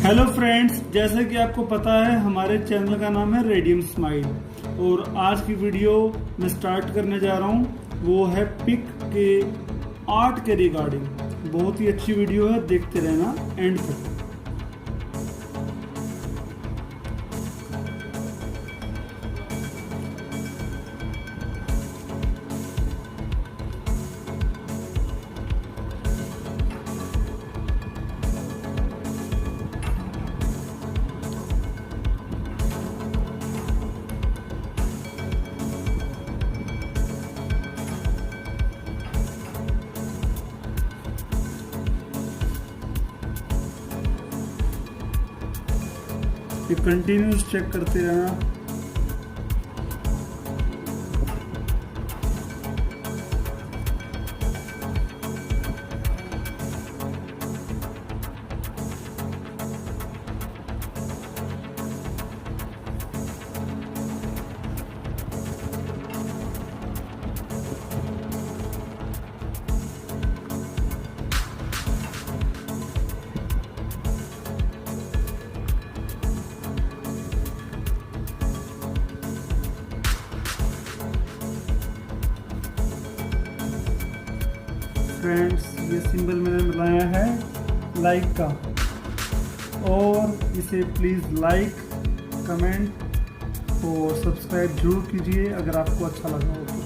Hello friends, जैसे कि आपको पता है हमारे चैनल का नाम है रेडियम स्माइल और आज की वीडियो मैं स्टार्ट करने जा रहा हूँ वो है पिक के आर्ट के रिगार्डिंग। बहुत ही अच्छी वीडियो है, देखते रहना एंड तक। ये कंटिन्यूस चेक करते रहना। फ्रेंड्स, ये सिंबल मैंने बनाया है लाइक का, और इसे प्लीज़ लाइक, कमेंट और सब्सक्राइब जरूर कीजिए अगर आपको अच्छा लगा हो।